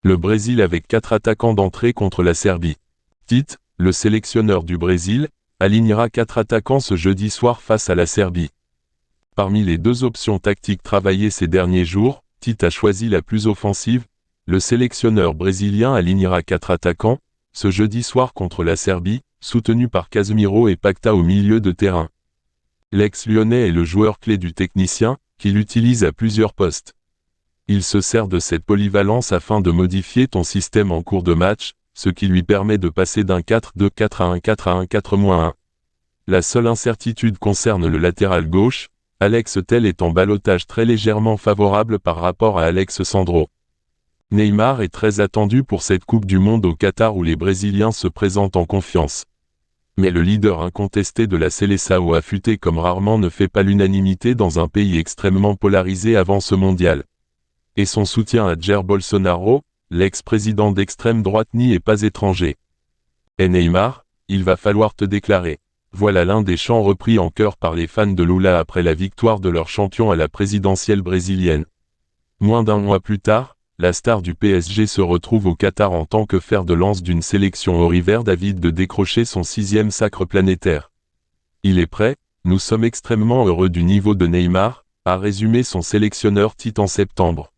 Le Brésil avec 4 attaquants d'entrée contre la Serbie. Tite, le sélectionneur du Brésil, alignera 4 attaquants ce jeudi soir face à la Serbie. Parmi les 2 options tactiques travaillées ces derniers jours, Tite a choisi la plus offensive. Le sélectionneur brésilien alignera 4 attaquants, ce jeudi soir contre la Serbie, soutenu par Casemiro et Paquetá au milieu de terrain. L'ex-lyonnais est le joueur clé du technicien, qu'il utilise à plusieurs postes. Il se sert de cette polyvalence afin de modifier ton système en cours de match, ce qui lui permet de passer d'un 4-2-4 à un 4-1-4-1. La seule incertitude concerne le latéral gauche, Alex Telles est en ballottage très légèrement favorable par rapport à Alex Sandro. Neymar est très attendu pour cette Coupe du Monde au Qatar où les Brésiliens se présentent en confiance. Mais le leader incontesté de la Seleção affûté comme rarement ne fait pas l'unanimité dans un pays extrêmement polarisé avant ce mondial. Et son soutien à Jair Bolsonaro, l'ex-président d'extrême droite n'y est pas étranger. Et Neymar, il va falloir te déclarer. Voilà l'un des chants repris en chœur par les fans de Lula après la victoire de leur champion à la présidentielle brésilienne. Moins d'un mois plus tard, la star du PSG se retrouve au Qatar en tant que fer de lance d'une sélection auriverte avide de décrocher son 6e sacre planétaire. Il est prêt, nous sommes extrêmement heureux du niveau de Neymar, a résumé son sélectionneur Tite en septembre.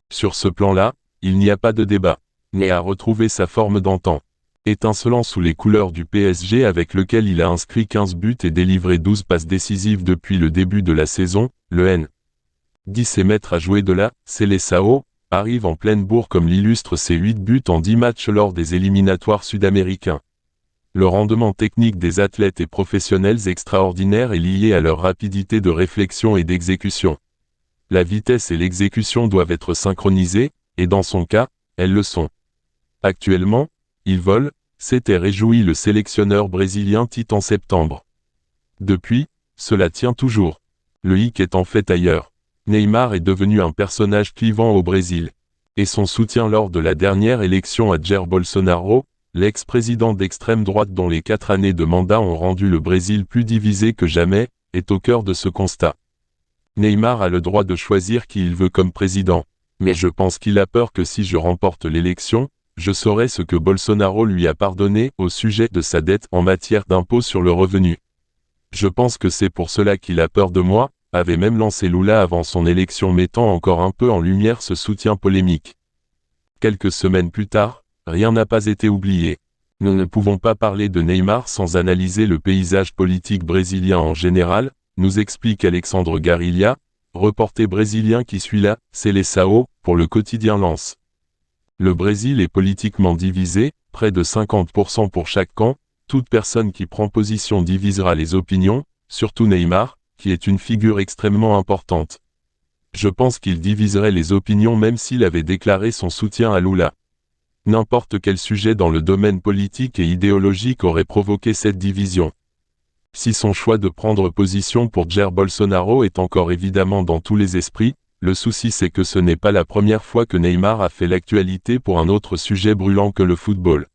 Sur ce plan-là, il n'y a pas de débat. Mais a retrouvé sa forme d'antan. Étincelant sous les couleurs du PSG avec lequel il a inscrit 15 buts et délivré 12 passes décisives depuis le début de la saison, le N.10 et maître à jouer de la Seleção arrive en pleine bourre comme l'illustrent ses 8 buts en 10 matchs lors des éliminatoires sud-américains. Le rendement technique des athlètes et professionnels extraordinaire est lié à leur rapidité de réflexion et d'exécution. La vitesse et l'exécution doivent être synchronisées, et dans son cas, elles le sont. Actuellement, il vole, s'était réjoui le sélectionneur brésilien Tite en septembre. Depuis, cela tient toujours. Le hic est en fait ailleurs. Neymar est devenu un personnage clivant au Brésil. Et son soutien lors de la dernière élection à Jair Bolsonaro, l'ex-président d'extrême droite dont les 4 années de mandat ont rendu le Brésil plus divisé que jamais, est au cœur de ce constat. Neymar a le droit de choisir qui il veut comme président. Mais je pense qu'il a peur que si je remporte l'élection, je saurai ce que Bolsonaro lui a pardonné au sujet de sa dette en matière d'impôt sur le revenu. Je pense que c'est pour cela qu'il a peur de moi, avait même lancé Lula avant son élection mettant encore un peu en lumière ce soutien polémique. Quelques semaines plus tard, rien n'a pas été oublié. Nous ne pouvons pas parler de Neymar sans analyser le paysage politique brésilien en général, nous explique Alexandre Garilha, reporter brésilien qui suit la Seleção pour le quotidien Lance. Le Brésil est politiquement divisé, près de 50% pour chaque camp, toute personne qui prend position divisera les opinions, surtout Neymar, qui est une figure extrêmement importante. Je pense qu'il diviserait les opinions même s'il avait déclaré son soutien à Lula. N'importe quel sujet dans le domaine politique et idéologique aurait provoqué cette division. Si son choix de prendre position pour Jair Bolsonaro est encore évidemment dans tous les esprits, le souci c'est que ce n'est pas la première fois que Neymar a fait l'actualité pour un autre sujet brûlant que le football.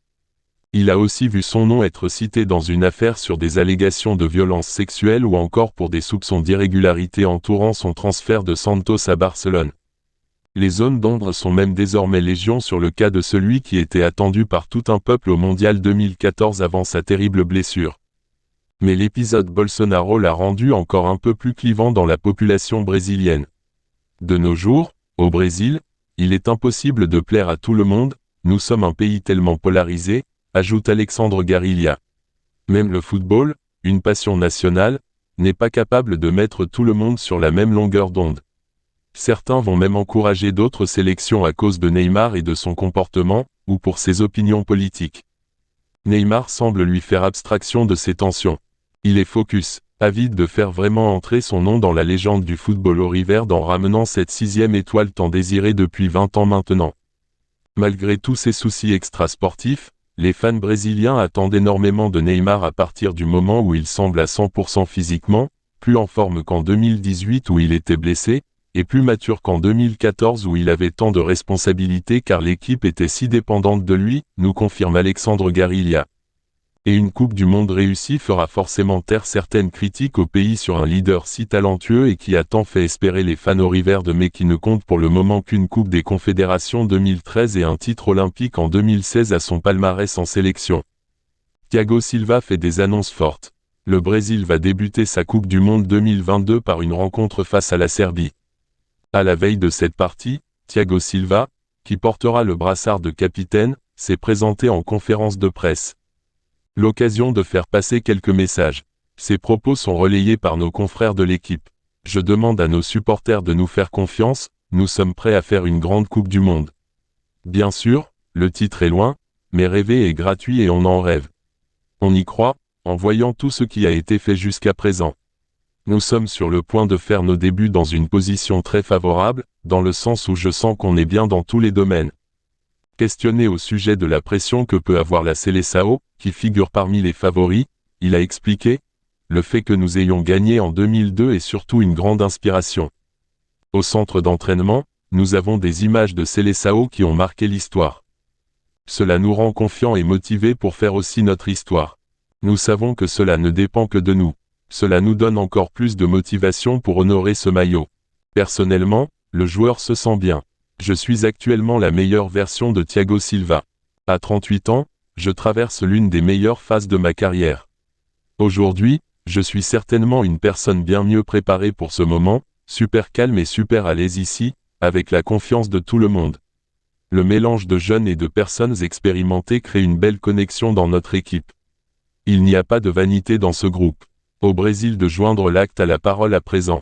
Il a aussi vu son nom être cité dans une affaire sur des allégations de violence sexuelle ou encore pour des soupçons d'irrégularité entourant son transfert de Santos à Barcelone. Les zones d'ombre sont même désormais légion sur le cas de celui qui était attendu par tout un peuple au Mondial 2014 avant sa terrible blessure. Mais l'épisode Bolsonaro l'a rendu encore un peu plus clivant dans la population brésilienne. De nos jours, au Brésil, il est impossible de plaire à tout le monde, nous sommes un pays tellement polarisé, ajoute Alexandre Garilha. Même le football, une passion nationale, n'est pas capable de mettre tout le monde sur la même longueur d'onde. Certains vont même encourager d'autres sélections à cause de Neymar et de son comportement, ou pour ses opinions politiques. Neymar semble lui faire abstraction de ces tensions. Il est focus, avide de faire vraiment entrer son nom dans la légende du football auriverte en ramenant cette 6e étoile tant désirée depuis 20 ans maintenant. Malgré tous ces soucis extrasportifs, les fans brésiliens attendent énormément de Neymar à partir du moment où il semble à 100% physiquement, plus en forme qu'en 2018 où il était blessé, et plus mature qu'en 2014 où il avait tant de responsabilités car l'équipe était si dépendante de lui, nous confirme Alexandre Garilha. Et une Coupe du Monde réussie fera forcément taire certaines critiques au pays sur un leader si talentueux et qui a tant fait espérer les fans auriverdes mais qui ne compte pour le moment qu'une Coupe des Confédérations 2013 et un titre olympique en 2016 à son palmarès en sélection. Thiago Silva fait des annonces fortes. Le Brésil va débuter sa Coupe du Monde 2022 par une rencontre face à la Serbie. À la veille de cette partie, Thiago Silva, qui portera le brassard de capitaine, s'est présenté en conférence de presse. L'occasion de faire passer quelques messages. Ces propos sont relayés par nos confrères de l'équipe. Je demande à nos supporters de nous faire confiance, nous sommes prêts à faire une grande Coupe du Monde. Bien sûr, le titre est loin, mais rêver est gratuit et on en rêve. On y croit, en voyant tout ce qui a été fait jusqu'à présent. Nous sommes sur le point de faire nos débuts dans une position très favorable, dans le sens où je sens qu'on est bien dans tous les domaines. Questionné au sujet de la pression que peut avoir la Seleção, qui figure parmi les favoris, il a expliqué « Le fait que nous ayons gagné en 2002 est surtout une grande inspiration. Au centre d'entraînement, nous avons des images de Seleção qui ont marqué l'histoire. Cela nous rend confiants et motivés pour faire aussi notre histoire. Nous savons que cela ne dépend que de nous. Cela nous donne encore plus de motivation pour honorer ce maillot. Personnellement, le joueur se sent bien. Je suis actuellement la meilleure version de Thiago Silva. À 38 ans, je traverse l'une des meilleures phases de ma carrière. Aujourd'hui, je suis certainement une personne bien mieux préparée pour ce moment, super calme et super à l'aise ici, avec la confiance de tout le monde. Le mélange de jeunes et de personnes expérimentées crée une belle connexion dans notre équipe. Il n'y a pas de vanité dans ce groupe. Au Brésil de joindre l'acte à la parole à présent.